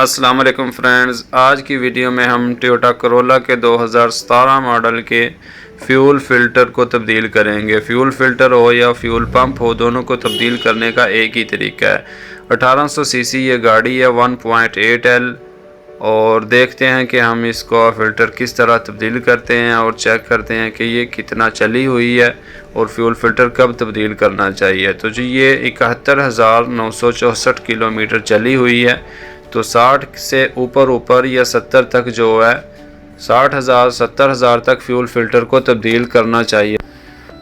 अस्सलाम वालेकुम फ्रेंड्स, आज की वीडियो में हम टोयोटा करोला के 2017 मॉडल के फ्यूल फ़िल्टर को तब्दील करेंगे। फ्यूल फ़िल्टर हो या फ्यूल पंप हो, दोनों को तब्दील करने का एक ही तरीका है। 1800 सीसी ये गाड़ी है 1.8L, और देखते हैं कि हम इसको फ़िल्टर किस तरह तब्दील करते हैं और चेक करते हैं कि ये कितना चली हुई है और फ्यूल फ़िल्टर कब तब्दील करना चाहिए। तो जी ये 71,964 किलोमीटर चली हुई है। तो 60 से ऊपर या 70 तक जो है 60,000 70,000 तक फ्यूल फ़िल्टर को तब्दील करना चाहिए।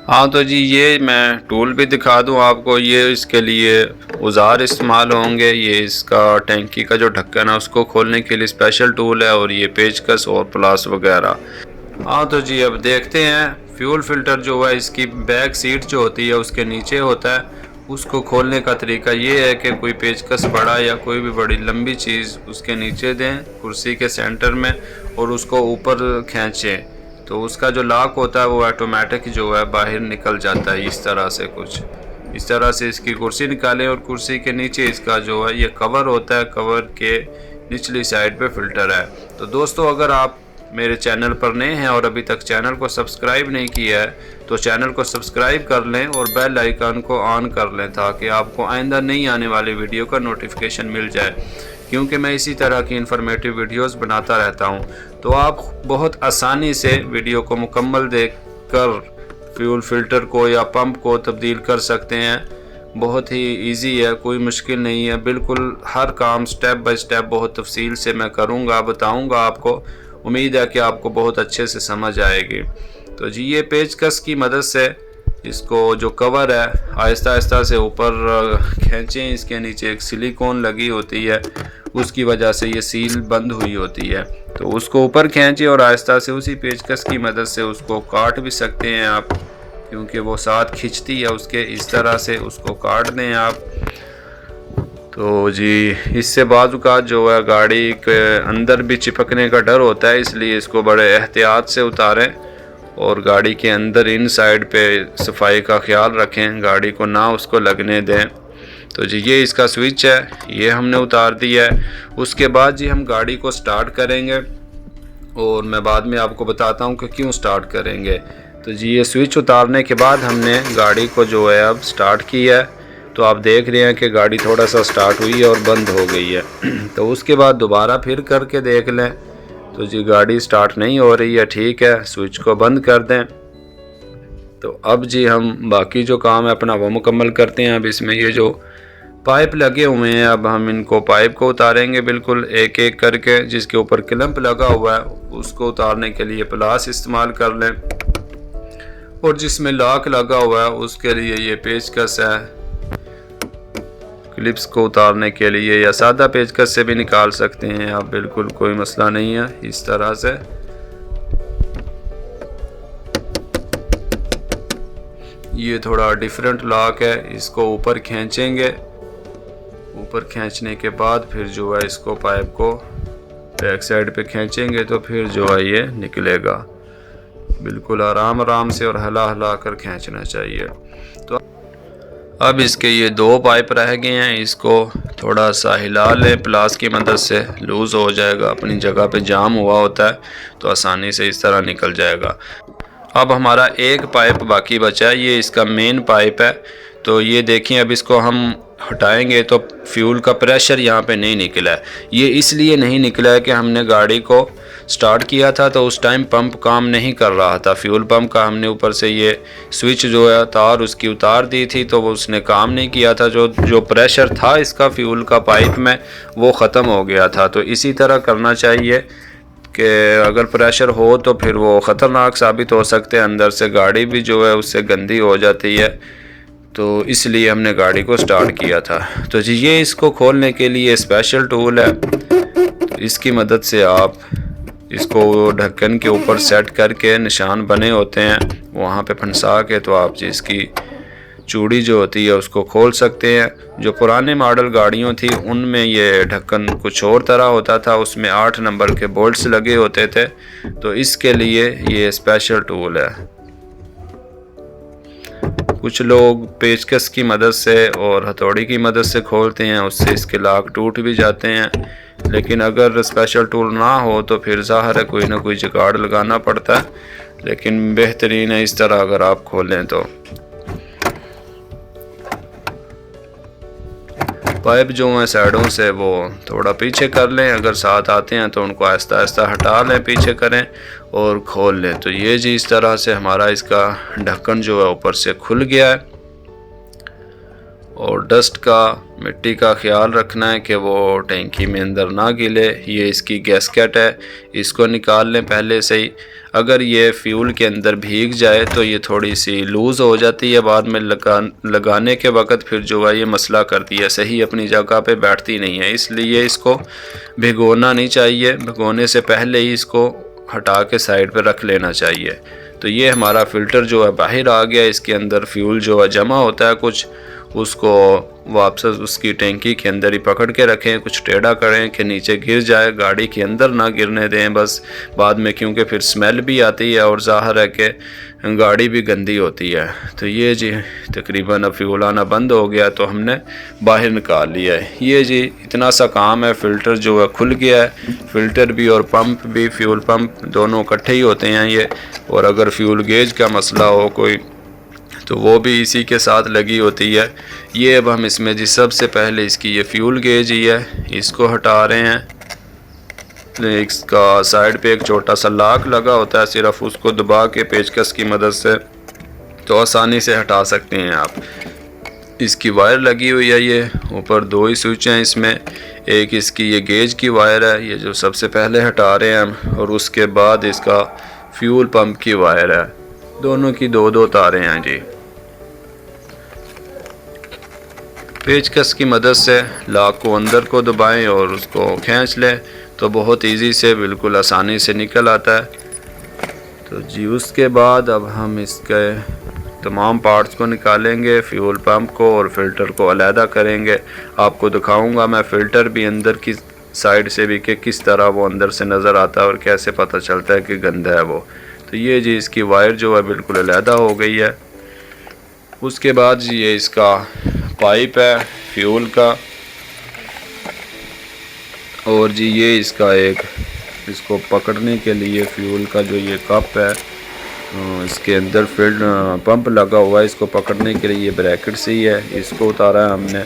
हाँ तो जी ये मैं टूल भी दिखा दूँ आपको। ये इसके लिए औज़ार इस्तेमाल होंगे। ये इसका टैंकी का जो ढक्कन है उसको खोलने के लिए स्पेशल टूल है, और ये पेचकस और प्लास वगैरह। हाँ तो जी अब देखते हैं फ्यूल फ़िल्टर जो है इसकी बैक सीट जो होती है उसके नीचे होता है। उसको खोलने का तरीका ये है कि कोई पेचकस बड़ा या कोई भी बड़ी लंबी चीज़ उसके नीचे दें कुर्सी के सेंटर में, और उसको ऊपर खींचें तो उसका जो लॉक होता है वो ऑटोमेटिक जो है बाहर निकल जाता है। इस तरह से कुछ इस तरह से इसकी कुर्सी निकालें, और कुर्सी के नीचे इसका जो है ये कवर होता है। कवर के निचली साइड पे फ़िल्टर है। तो दोस्तों अगर आप मेरे चैनल पर नए हैं और अभी तक चैनल को सब्सक्राइब नहीं किया है तो चैनल को सब्सक्राइब कर लें और बेल आइकन को ऑन कर लें, ताकि आपको आइंदा नई आने वाली वीडियो का नोटिफिकेशन मिल जाए, क्योंकि मैं इसी तरह की इन्फॉर्मेटिव वीडियोस बनाता रहता हूं। तो आप बहुत आसानी से वीडियो को मुकम्मल देखकर फ्यूल फ़िल्टर को या पंप को तब्दील कर सकते हैं। बहुत ही इजी है, कोई मुश्किल नहीं है। बिल्कुल हर काम स्टेप बाय स्टेप बहुत तफसील से मैं करूँगा, बताऊँगा आपको। उम्मीद है कि आपको बहुत अच्छे से समझ आएगी। तो जी ये पेचकस की मदद से इसको जो कवर है आहिस्ता आहिस्ता से ऊपर खींचें। इसके नीचे एक सिलिकॉन लगी होती है, उसकी वजह से ये सील बंद हुई होती है। तो उसको ऊपर खींचें और आहिस्ता से उसी पेचकस की मदद से उसको काट भी सकते हैं आप, क्योंकि वो साथ खिंचती है उसके। इस तरह से उसको काट दें आप। तो जी इससे बाज़-औक़ात जो है गाड़ी के अंदर भी चिपकने का डर होता है, इसलिए इसको बड़े एहतियात से उतारें और गाड़ी के अंदर इन साइड पे सफाई का ख्याल रखें, गाड़ी को ना उसको लगने दें। तो जी ये इसका स्विच है, ये हमने उतार दिया है। उसके बाद जी हम गाड़ी को स्टार्ट करेंगे, और मैं बाद में आपको बताता हूँ कि क्यों स्टार्ट करेंगे। तो जी ये स्विच उतारने के बाद हमने गाड़ी को जो है अब स्टार्ट किया है। तो आप देख रहे हैं कि गाड़ी थोड़ा सा स्टार्ट हुई है और बंद हो गई है। तो उसके बाद दोबारा फिर करके देख लें। तो जी गाड़ी स्टार्ट नहीं हो रही है, ठीक है, स्विच को बंद कर दें। तो अब जी हम बाकी जो काम है अपना वो मुकम्मल करते हैं। अब इसमें ये जो पाइप लगे हुए हैं, अब हम इनको पाइप को उतारेंगे बिल्कुल एक एक करके। जिसके ऊपर क्लैंप लगा हुआ है उसको उतारने के लिए प्लास इस्तेमाल कर लें, और जिसमें लॉक लगा हुआ है उसके लिए ये पेचकस है। क्लिप्स को उतारने के लिए या सादा पेचकस से भी निकाल सकते हैं आप, बिल्कुल कोई मसला नहीं है। इस तरह से ये थोड़ा डिफरेंट लॉक है, इसको ऊपर खींचेंगे। ऊपर खींचने के बाद फिर जो है इसको पाइप को बैक साइड पे खींचेंगे तो फिर जो है ये निकलेगा। बिल्कुल आराम आराम से और हला हला कर खींचना चाहिए। तो अब इसके ये दो पाइप रह गए हैं, इसको थोड़ा सा हिला लें प्लास की मदद से, लूज़ हो जाएगा। अपनी जगह पे जाम हुआ होता है तो आसानी से इस तरह निकल जाएगा। अब हमारा एक पाइप बाकी बचा है, ये इसका मेन पाइप है। तो ये देखिए अब इसको हम हटाएंगे तो फ्यूल का प्रेशर यहाँ पे नहीं निकला है। ये इसलिए नहीं निकला है कि हमने गाड़ी को स्टार्ट किया था तो उस टाइम पंप काम नहीं कर रहा था। फ्यूल पंप का हमने ऊपर से ये स्विच जो है तार उसकी उतार दी थी, तो वो उसने काम नहीं किया था। जो प्रेशर था इसका फ्यूल का पाइप में वो ख़त्म हो गया था। तो इसी तरह करना चाहिए कि अगर प्रेशर हो तो फिर वो ख़तरनाक साबित हो सकते हैं, अंदर से गाड़ी भी जो है उससे गंदी हो जाती है। तो इसलिए हमने गाड़ी को स्टार्ट किया था। तो जी ये इसको खोलने के लिए स्पेशल टूल है। तो इसकी मदद से आप इसको ढक्कन के ऊपर सेट करके निशान बने होते हैं वहाँ पे फंसा के, तो आप जी इसकी चूड़ी जो होती है उसको खोल सकते हैं। जो पुराने मॉडल गाड़ियों थी उनमें ये ढक्कन कुछ और तरह होता था, उसमें 8 नंबर के बोल्ट्स लगे होते थे। तो इसके लिए ये स्पेशल टूल है। कुछ लोग पेचकस की मदद से और हथौड़ी की मदद से खोलते हैं, उससे इसके लॉक टूट भी जाते हैं। लेकिन अगर स्पेशल टूल ना हो तो फिर ज़ाहिर है कोई ना कोई जुगाड़ लगाना पड़ता है, लेकिन बेहतरीन है इस तरह अगर आप खोलें तो। पाइप जो है साइडों से वो थोड़ा पीछे कर लें, अगर साथ आते हैं तो उनको आहिस्ता आहिस्ता हटा लें, पीछे करें और खोल लें। तो ये जी इस तरह से हमारा इसका ढक्कन जो है ऊपर से खुल गया है। और डस्ट का, मिट्टी का ख्याल रखना है कि वो टैंकी में अंदर ना गिले। ये इसकी गैस्केट है, इसको निकाल लें पहले से ही। अगर ये फ्यूल के अंदर भीग जाए तो ये थोड़ी सी लूज़ हो जाती है, बाद में लगाने के वक़्त फिर जो है ये मसला करती है, सही अपनी जगह पे बैठती नहीं है। इसलिए इसको भिगोना नहीं चाहिए, भिगोने से पहले ही इसको हटा के साइड पे रख लेना चाहिए। तो ये हमारा फ़िल्टर जो है बाहर आ गया। इसके अंदर फ्यूल जो है जमा होता है कुछ, उसको वापस उसकी टैंकी के अंदर ही पकड़ के रखें, कुछ टेढ़ा करें कि नीचे गिर जाए, गाड़ी के अंदर ना गिरने दें बस बाद में, क्योंकि फिर स्मेल भी आती है और ज़ाहिर है कि गाड़ी भी गंदी होती है। तो ये जी तकरीबन अब फ्यूल आना बंद हो गया तो हमने बाहर निकाल लिया है। ये जी इतना सा काम है। फ़िल्टर जो है खुल गया है, फ़िल्टर भी और पंप भी, फ्यूल पंप दोनों इकट्ठे ही होते हैं ये। और अगर फ्यूल गेज का मसला हो कोई तो वो भी इसी के साथ लगी होती है। ये अब हम इसमें जी सबसे पहले इसकी ये फ्यूल गेज ही है, इसको हटा रहे हैं। इसका साइड पे एक छोटा सा लॉक लगा होता है, सिर्फ उसको दबा के पेचकस की मदद से तो आसानी से हटा सकते हैं आप। इसकी वायर लगी हुई है, ये ऊपर दो ही स्विच हैं इसमें। एक इसकी ये गेज की वायर है, ये जो सबसे पहले हटा रहे हैं हम, और उसके बाद इसका फ्यूल पंप की वायर है। दोनों की दो दो तारें हैं जी। पेचकस की मदद से लॉक को अंदर को दबाएं और उसको खींच लें तो बहुत इजी से, बिल्कुल आसानी से निकल आता है। तो जी उसके बाद अब हम इसके तमाम पार्ट्स को निकालेंगे, फ्यूल पंप को और फ़िल्टर को अलहदा करेंगे। आपको दिखाऊंगा मैं फ़िल्टर भी अंदर की साइड से भी कि किस तरह वो अंदर से नज़र आता है और कैसे पता चलता है कि गंदा है वो। तो ये जी इसकी वायर जो है बिल्कुल अलहदा हो गई है। उसके बाद जी ये इसका पाइप है फ्यूल का, और जी ये इसका एक इसको पकड़ने के लिए फ्यूल का जो ये कप है, इसके अंदर पंप लगा हुआ है, इसको पकड़ने के लिए ये ब्रैकेट से ही है, इसको उतारा है हमने।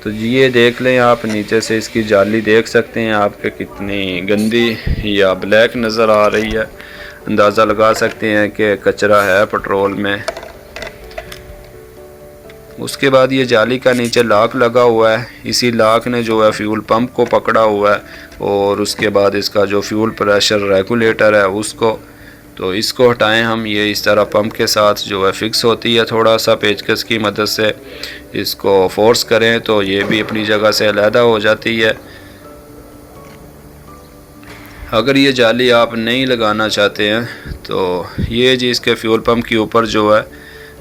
तो जी ये देख लें आप, नीचे से इसकी जाली देख सकते हैं आपके कितनी गंदी या ब्लैक नज़र आ रही है। अंदाज़ा लगा सकते हैं कि कचरा है पेट्रोल में। उसके बाद ये जाली का नीचे लॉक लगा हुआ है, इसी लॉक ने जो है फ्यूल पंप को पकड़ा हुआ है, और उसके बाद इसका जो फ्यूल प्रेशर रेगुलेटर है उसको, तो इसको हटाएं हम। ये इस तरह पंप के साथ जो है फिक्स होती है, थोड़ा सा पेचकस की मदद से इसको फोर्स करें तो ये भी अपनी जगह से अलहदा हो जाती है। अगर ये जाली आप नहीं लगाना चाहते हैं तो ये जी इसके फ्यूल पंप के ऊपर जो है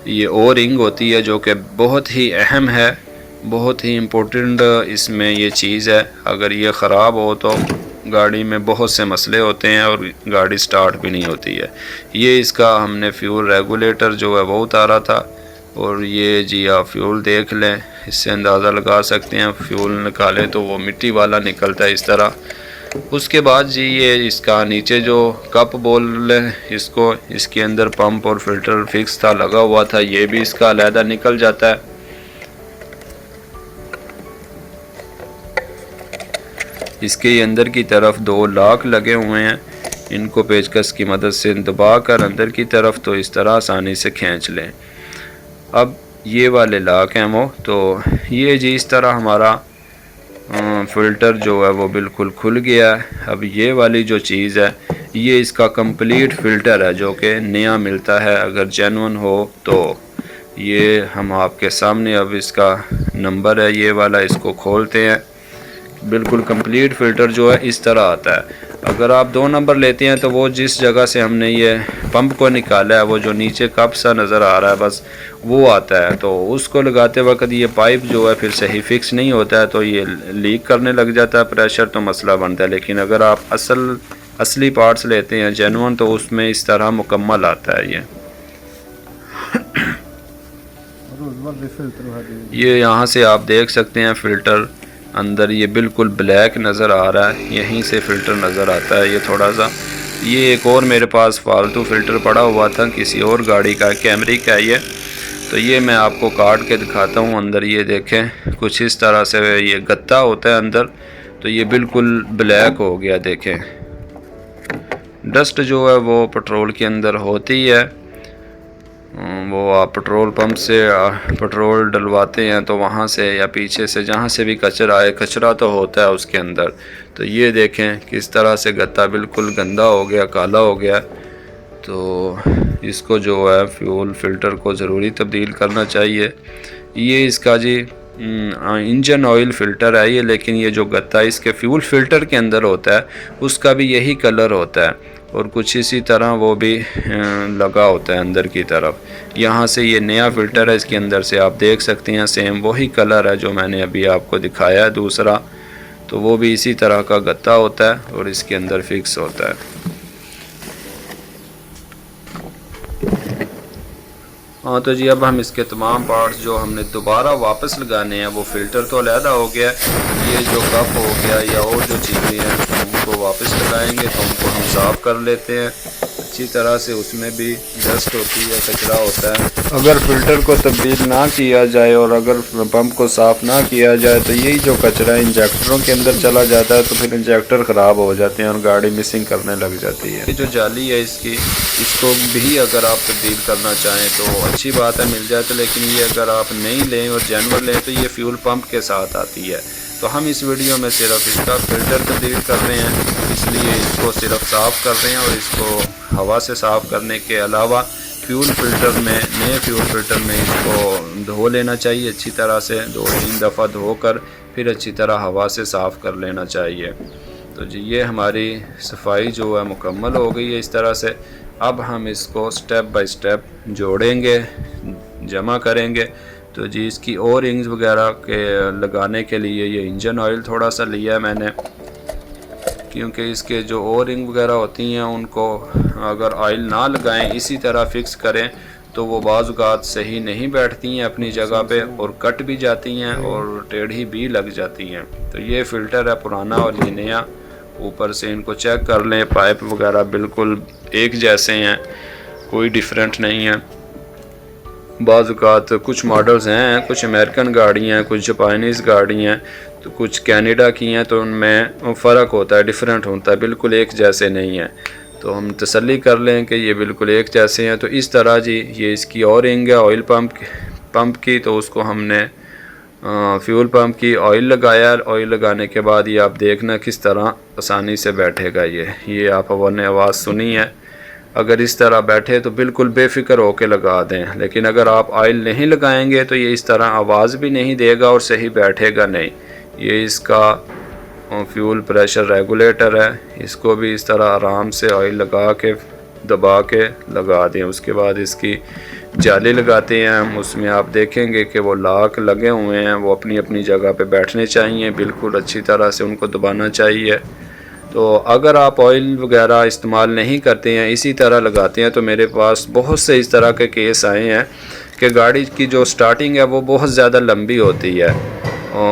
ये ओ रिंग होती है, जो कि बहुत ही अहम है, बहुत ही इम्पोर्टेंट इसमें ये चीज़ है। अगर ये ख़राब हो तो गाड़ी में बहुत से मसले होते हैं और गाड़ी स्टार्ट भी नहीं होती है। ये इसका हमने फ्यूल रेगुलेटर जो है वो उतारा था, और ये जी आप फ्यूल देख लें, इससे अंदाज़ा लगा सकते हैं। फ्यूल निकालें तो वो मिट्टी वाला निकलता है इस तरह। उसके बाद जी ये इसका नीचे जो कप बोल इसको, इसके अंदर पंप और फिल्टर फिक्स था, लगा हुआ था, ये भी इसका अलहदा निकल जाता है। इसके अंदर की तरफ दो लॉक लगे हुए हैं, इनको पेचकस की मदद से दबा कर अंदर की तरफ तो इस तरह आसानी से खींच लें। अब ये वाले लॉक हैं वो, तो ये जी इस तरह हमारा फ़िल्टर जो है वो बिल्कुल खुल गया है। अब ये वाली जो चीज़ है ये इसका कंप्लीट फ़िल्टर है, जो कि नया मिलता है अगर जेन्युइन हो तो। ये हम आपके सामने अब इसका नंबर है ये वाला, इसको खोलते हैं। बिल्कुल कंप्लीट फ़िल्टर जो है इस तरह आता है। अगर आप 2 नंबर लेते हैं तो वो जिस जगह से हमने ये पंप को निकाला है, वो जो नीचे कप सा नज़र आ रहा है बस वो आता है। तो उसको लगाते वक्त ये पाइप जो है फिर सही फिक्स नहीं होता है, तो ये लीक करने लग जाता है प्रेशर, तो मसला बनता है। लेकिन अगर आप असली पार्ट्स लेते हैं जेन्युइन, तो उसमें इस तरह मुकम्मल आता है ये यहाँ से आप देख सकते हैं फ़िल्टर अंदर ये बिल्कुल ब्लैक नज़र आ रहा है, यहीं से फ़िल्टर नज़र आता है। ये थोड़ा सा, ये एक और मेरे पास फालतू फ़िल्टर पड़ा हुआ था किसी और गाड़ी का, कैमरी का ये, तो ये मैं आपको काट के दिखाता हूँ। अंदर ये देखें कुछ इस तरह से ये गत्ता होता है अंदर, तो ये बिल्कुल ब्लैक हो गया। देखें डस्ट जो है वो पेट्रोल के अंदर होती है, वो आप पेट्रोल पंप से पेट्रोल डलवाते हैं तो वहाँ से या पीछे से जहाँ से भी कचरा आए, कचरा तो होता है उसके अंदर। तो ये देखें किस तरह से गत्ता बिल्कुल गंदा हो गया, काला हो गया। तो इसको जो है फ्यूल फ़िल्टर को ज़रूरी तब्दील करना चाहिए। ये इसका जी इंजन ऑयल फ़िल्टर है ये, लेकिन ये जो गत्ता इसके फ्यूल फ़िल्टर के अंदर होता है उसका भी यही कलर होता है और कुछ इसी तरह वो भी लगा होता है अंदर की तरफ। यहाँ से ये नया फ़िल्टर है, इसके अंदर से आप देख सकते हैं सेम वही कलर है जो मैंने अभी आपको दिखाया है दूसरा, तो वो भी इसी तरह का गत्ता होता है और इसके अंदर फिक्स होता है। हाँ तो जी अब हम इसके तमाम पार्ट्स जो हमने दोबारा वापस लगाने हैं, वो फ़िल्टर तो अलहदा हो गया, ये जो कप हो गया या और जो चीज़ें हैं उनको वापस लगाएंगे तो उनको हम साफ़ कर लेते हैं अच्छी तरह से। उसमें भी डस्ट होती है, कचरा होता है। अगर फ़िल्टर को तब्दील ना किया जाए और अगर पंप को साफ़ ना किया जाए तो यही जो कचरा इंजेक्टरों के अंदर चला जाता है, तो फिर इंजेक्टर ख़राब हो जाते हैं और गाड़ी मिसिंग करने लग जाती है। ये जो जाली है इसकी, इसको भी अगर आप तब्दील करना चाहें तो अच्छी बात है, मिल जाए तो, लेकिन ये अगर आप नहीं लें और जानवर लें तो ये फ्यूल पंप के साथ आती है। तो हम इस वीडियो में सिर्फ इसका फ़िल्टर तब्दील कर रहे हैं, इसलिए इसको सिर्फ साफ़ कर रहे हैं और इसको हवा से साफ़ करने के अलावा फ्यूल फ़िल्टर में, नए फ्यूल फ़िल्टर में इसको धो लेना चाहिए अच्छी तरह से, 2-3 दफ़ा धोकर फिर अच्छी तरह हवा से साफ़ कर लेना चाहिए। तो जी ये हमारी सफाई जो है मुकम्मल हो गई है इस तरह से। अब हम इसको स्टेप बाय स्टेप जोड़ेंगे, जमा करेंगे। तो जी इसकी ओ रिंग्स वगैरह के लगाने के लिए ये इंजन ऑयल थोड़ा सा लिया है मैंने, क्योंकि इसके जो ओ रिंग वगैरह होती हैं उनको अगर ऑयल ना लगाएं, इसी तरह फिक्स करें तो वो बाज़ औक़ात सही नहीं बैठती हैं अपनी जगह पे और कट भी जाती हैं और टेढ़ी भी लग जाती हैं। तो ये फ़िल्टर है पुराना और ये नया। ऊपर से इनको चेक कर लें, पाइप वगैरह बिल्कुल एक जैसे हैं, कोई डिफरेंट नहीं है। बाज़ औक़ात कुछ मॉडल्स हैं, कुछ अमेरिकन गाड़ियाँ हैं, कुछ जापानीज़ गाड़ी हैं, तो कुछ कनाडा की हैं, तो उनमें फ़र्क होता है, डिफरेंट होता है, बिल्कुल एक जैसे नहीं है। तो हम तसल्ली कर लें कि ये बिल्कुल एक जैसे हैं। तो इस तरह जी ये इसकी और रिंग है ऑयल पंप की, तो उसको हमने फ्यूल पंप की ऑयल लगाया। ऑयल लगाने के बाद ये आप देखना किस तरह आसानी से बैठेगा। ये आप ने आवाज़ सुनी है, अगर इस तरह बैठे तो बिल्कुल बेफिक्र होकर लगा दें, लेकिन अगर आप ऑयल नहीं लगाएंगे तो ये इस तरह आवाज़ भी नहीं देगा और सही बैठेगा नहीं। ये इसका फ्यूल प्रेशर रेगुलेटर है, इसको भी इस तरह आराम से ऑयल लगा के दबा के लगा दें। उसके बाद इसकी जाली लगाते हैं हम, उसमें आप देखेंगे कि वो लाक लगे हुए हैं, वो अपनी अपनी जगह पे बैठने चाहिए, बिल्कुल अच्छी तरह से उनको दबाना चाहिए। तो अगर आप ऑयल वगैरह इस्तेमाल नहीं करते हैं, इसी तरह लगाते हैं, तो मेरे पास बहुत से इस तरह के केस आए हैं कि गाड़ी की जो स्टार्टिंग है वो बहुत ज़्यादा लंबी होती है,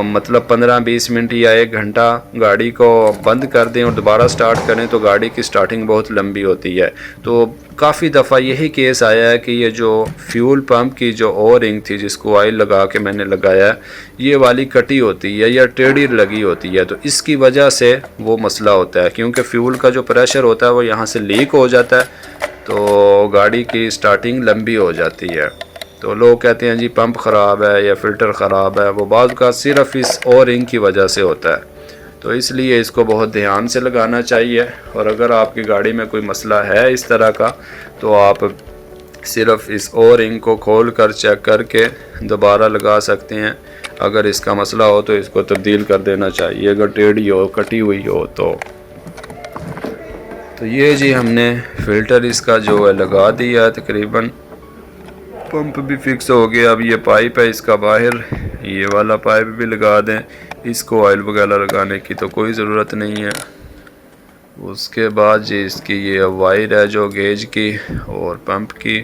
मतलब 15-20 मिनट या 1 घंटा गाड़ी को बंद कर दें और दोबारा स्टार्ट करें तो गाड़ी की स्टार्टिंग बहुत लंबी होती है। तो काफ़ी दफ़ा यही केस आया है कि ये जो फ्यूल पंप की जो ओ रिंग थी जिसको ऑयल लगा के मैंने लगाया, ये वाली कटी होती है या टेढ़ी लगी होती है, तो इसकी वजह से वो मसला होता है, क्योंकि फ्यूल का जो प्रेशर होता है वो यहाँ से लीक हो जाता है, तो गाड़ी की स्टार्टिंग लंबी हो जाती है। तो लोग कहते हैं जी पंप ख़राब है या फ़िल्टर ख़राब है, वो बाज़ का सिर्फ इस ओ रिंग की वजह से होता है। तो इसलिए इसको बहुत ध्यान से लगाना चाहिए। और अगर आपकी गाड़ी में कोई मसला है इस तरह का, तो आप सिर्फ इस ओ रिंग को खोल कर चेक करके दोबारा लगा सकते हैं। अगर इसका मसला हो तो इसको तब्दील कर देना चाहिए, अगर टेढ़ी हो, कटी हुई हो तो। ये जी हमने फ़िल्टर इसका जो है लगा दिया है तकरीबन, पंप भी फिक्स हो गया। अब ये पाइप है इसका बाहर, ये वाला पाइप भी लगा दें, इसको ऑयल वगैरह लगाने की तो कोई ज़रूरत नहीं है। उसके बाद जी इसकी ये वायर है जो गेज की और पंप की,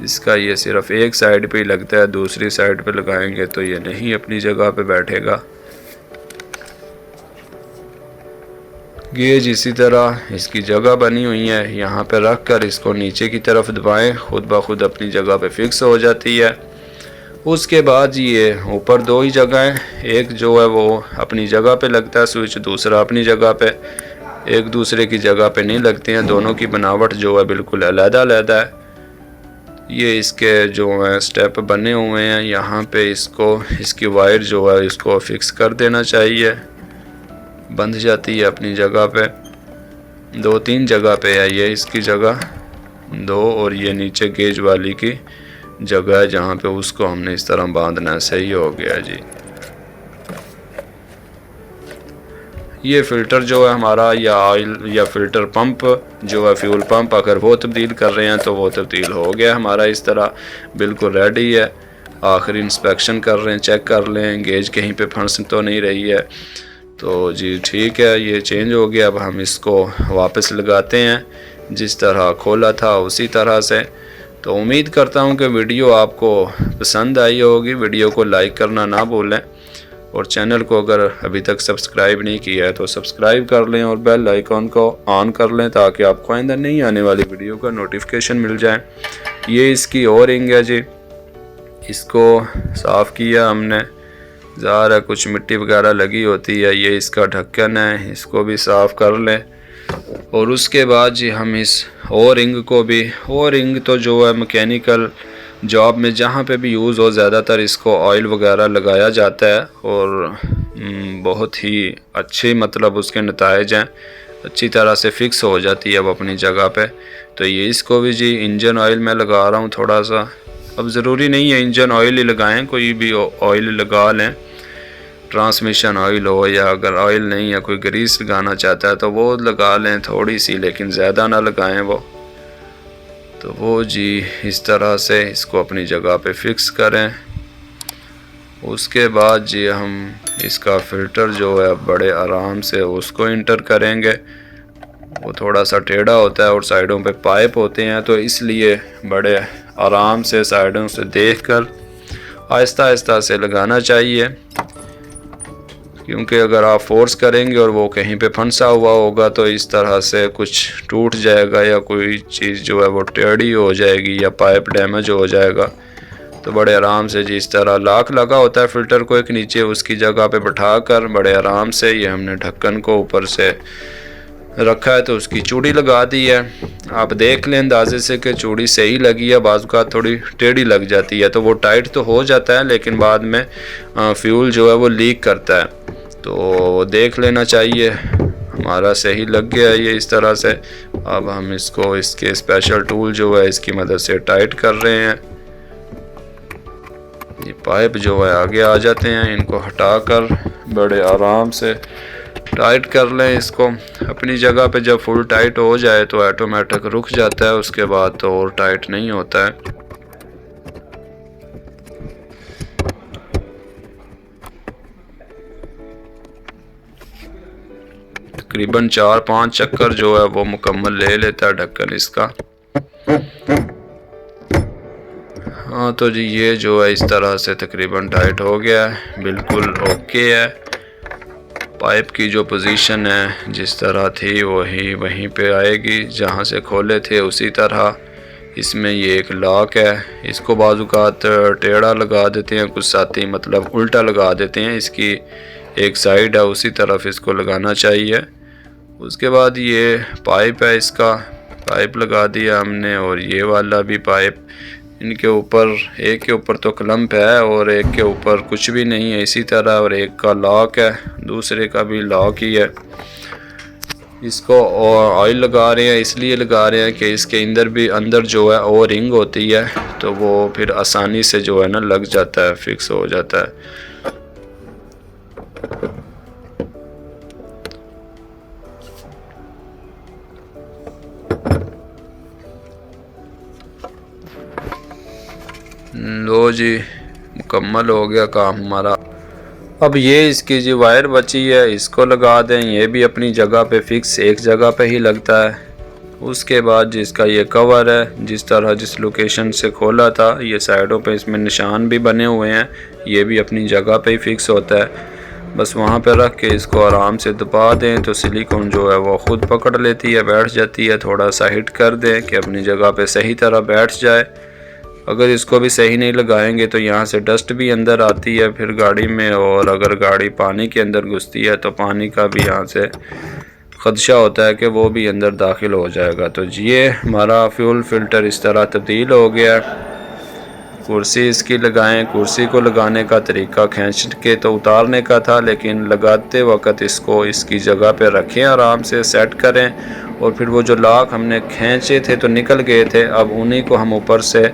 इसका ये सिर्फ एक साइड पे ही लगता है, दूसरी साइड पे लगाएंगे तो ये नहीं अपनी जगह पे बैठेगा। गेज इसी तरह इसकी जगह बनी हुई है, यहाँ पे रख कर इसको नीचे की तरफ दबाएं, खुद ब खुद अपनी जगह पे फिक्स हो जाती है। उसके बाद ये ऊपर दो ही जगह हैं, एक जो है वो अपनी जगह पे लगता है स्विच, दूसरा अपनी जगह पे, एक दूसरे की जगह पे नहीं लगते हैं। दोनों की बनावट जो है बिल्कुल अलग-अलग है। ये इसके जो है स्टेप बने हुए हैं, यहाँ पे इसको इसकी वायर जो है इसको फिक्स कर देना चाहिए, बंध जाती है अपनी जगह पे। 2-3 जगह पे है ये इसकी जगह, 2 और ये नीचे गेज वाली की जगह है जहाँ पे उसको हमने इस तरह बांधना है। सही हो गया जी। ये फ़िल्टर जो है हमारा या ऑयल या फ़िल्टर पंप जो है फ्यूल पंप, अगर वो तब्दील कर रहे हैं तो वो तब्दील हो गया हमारा, इस तरह बिल्कुल रेडी है। आखिरी इंस्पेक्शन कर रहे हैं, चेक कर लें गेज कहीं पे फंस तो नहीं रही है। तो जी ठीक है, ये चेंज हो गया। अब हम इसको वापस लगाते हैं जिस तरह खोला था उसी तरह से। तो उम्मीद करता हूँ कि वीडियो आपको पसंद आई होगी। वीडियो को लाइक करना ना भूलें और चैनल को अगर अभी तक सब्सक्राइब नहीं किया है तो सब्सक्राइब कर लें और बेल आइकॉन को ऑन कर लें ताकि आपको आइंदा नहीं आने वाली वीडियो का नोटिफिकेशन मिल जाए। ये इसकी ओ रिंग है जी, इसको साफ़ किया हमने, ज़ाहिर है कुछ मिट्टी वगैरह लगी होती है। ये इसका ढक्कन है, इसको भी साफ़ कर लें। और उसके बाद जी हम इस ओ रिंग को भी, ओ रिंग तो जो है मैकेनिकल जॉब में जहाँ पे भी यूज़ हो, ज़्यादातर इसको ऑयल वगैरह लगाया जाता है और बहुत ही अच्छे मतलब उसके नताइज हैं, अच्छी तरह से फिक्स हो जाती है अब अपनी जगह पे। तो ये इसको भी जी इंजन ऑयल में लगा रहा हूँ थोड़ा सा। अब ज़रूरी नहीं है इंजन ऑयल ही लगाएं, कोई भी ऑयल लगा लें, ट्रांसमिशन ऑयल हो, या अगर ऑयल नहीं है कोई ग्रीस लगाना चाहता है तो वो लगा लें थोड़ी सी, लेकिन ज़्यादा ना लगाएं वो। तो वो जी इस तरह से इसको अपनी जगह पे फिक्स करें। उसके बाद जी हम इसका फ़िल्टर जो है बड़े आराम से उसको इंटर करेंगे। वो थोड़ा सा टेढ़ा होता है और साइडों पे पाइप होते हैं, तो इसलिए बड़े आराम से साइडों से देखकर आहिस्ता आहिस्ता से लगाना चाहिए, क्योंकि अगर आप फोर्स करेंगे और वो कहीं पे फंसा हुआ होगा तो इस तरह से कुछ टूट जाएगा या कोई चीज़ जो है वो टेढ़ी हो जाएगी या पाइप डैमेज हो जाएगा। तो बड़े आराम से जी इस तरह लॉक लगा होता है फ़िल्टर को एक नीचे उसकी जगह पे बैठा कर बड़े आराम से, ये हमने ढक्कन को ऊपर से रखा है तो उसकी चूड़ी लगा दी है। आप देख लें अंदाजे से कि चूड़ी सही लगी है, बाज़ का थोड़ी टेढ़ी लग जाती है तो वो टाइट तो हो जाता है, लेकिन बाद में फ्यूल जो है वो लीक करता है, तो देख लेना चाहिए। हमारा सही लग गया है ये इस तरह से। अब हम इसको इसके स्पेशल टूल जो है इसकी मदद से टाइट कर रहे हैं। ये पाइप जो है आगे आ जाते हैं, इनको हटाकर बड़े आराम से टाइट कर लें इसको अपनी जगह पे। जब फुल टाइट हो जाए तो ऑटोमेटिक रुक जाता है, उसके बाद तो और टाइट नहीं होता है। तकरीबन 4-5 चक्कर जो है वो मुकम्मल ले लेता है ढक्कन इसका। हाँ तो जी ये जो है इस तरह से तकरीबन टाइट हो गया है, बिल्कुल ओके है। पाइप की जो पोजीशन है जिस तरह थी वहीं पे आएगी, जहाँ से खोले थे उसी तरह। इसमें ये एक लॉक है, इसको बाज़-औक़ात टेढ़ा लगा देते हैं, कुछ साथी मतलब उल्टा लगा देते हैं। इसकी एक साइड है उसी तरफ इसको लगाना चाहिए। उसके बाद ये पाइप है, इसका पाइप लगा दिया हमने, और ये वाला भी पाइप, इनके ऊपर एक के ऊपर तो क्लम्प है और एक के ऊपर कुछ भी नहीं है इसी तरह, और एक का लॉक है, दूसरे का भी लॉक ही है। इसको ऑयल लगा रहे हैं, इसलिए लगा रहे हैं कि इसके अंदर जो है ओ रिंग होती है, तो वो फिर आसानी से जो है ना लग जाता है, फिक्स हो जाता है। लो जी मुकम्मल हो गया काम हमारा। अब ये इसकी जो वायर बची है इसको लगा दें, ये भी अपनी जगह पे फिक्स एक जगह पे ही लगता है। उसके बाद जिसका ये कवर है, जिस तरह जिस लोकेशन से खोला था, ये साइडों पे इसमें निशान भी बने हुए हैं, ये भी अपनी जगह पे ही फिक्स होता है। बस वहाँ पे रख के इसको आराम से दबा दें तो सिलिकॉन जो है वो ख़ुद पकड़ लेती है, बैठ जाती है। थोड़ा सा हिट कर दें कि अपनी जगह पे सही तरह बैठ जाए। अगर इसको भी सही नहीं लगाएंगे तो यहाँ से डस्ट भी अंदर आती है फिर गाड़ी में, और अगर गाड़ी पानी के अंदर घुसती है तो पानी का भी यहाँ से ख़दशा होता है कि वो भी अंदर दाखिल हो जाएगा। तो ये हमारा फ्यूल फ़िल्टर इस तरह तब्दील हो गया। कुर्सी इसकी लगाएं। कुर्सी को लगाने का तरीका खींच के तो उतारने का था, लेकिन लगाते वक्त इसको इसकी जगह पे रखें, आराम से सेट करें। और फिर वो जो लॉक हमने खींचे थे तो निकल गए थे, अब उन्हीं को हम ऊपर से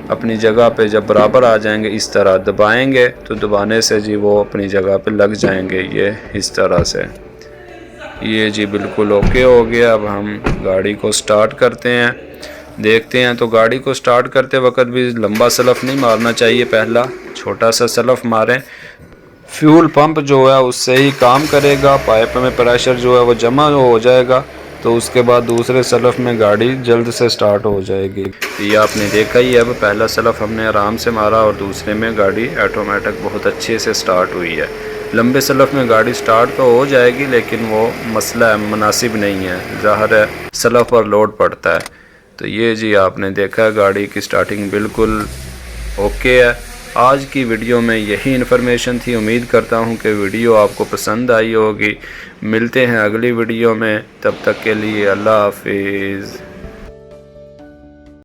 अपनी जगह पे जब बराबर आ जाएंगे इस तरह दबाएंगे, तो दबाने से जी वो अपनी जगह पे लग जाएंगे। ये इस तरह से ये जी बिल्कुल ओके हो गया। अब हम गाड़ी को स्टार्ट करते हैं, देखते हैं। तो गाड़ी को स्टार्ट करते वक्त भी लंबा सलफ नहीं मारना चाहिए, पहला छोटा सा सलफ मारें। फ्यूल पंप जो है उससे ही काम करेगा, पाइप में प्रेशर जो है वो जमा हो जाएगा, तो उसके बाद दूसरे सलफ में गाड़ी जल्द से स्टार्ट हो जाएगी। ये आपने देखा ही है, अब पहला सलफ हमने आराम से मारा और दूसरे में गाड़ी ऑटोमेटिक बहुत अच्छे से स्टार्ट हुई है। लंबे सलफ में गाड़ी स्टार्ट तो हो जाएगी, लेकिन वो मसला मुनासिब नहीं है, ज़ाहिर है सलफ पर लोड पड़ता है। तो ये जी आपने देखा गाड़ी की स्टार्टिंग बिल्कुल ओके है। आज की वीडियो में यही इन्फॉर्मेशन थी। उम्मीद करता हूँ कि वीडियो आपको पसंद आई होगी। मिलते हैं अगली वीडियो में, तब तक के लिए अल्लाह हाफिज़।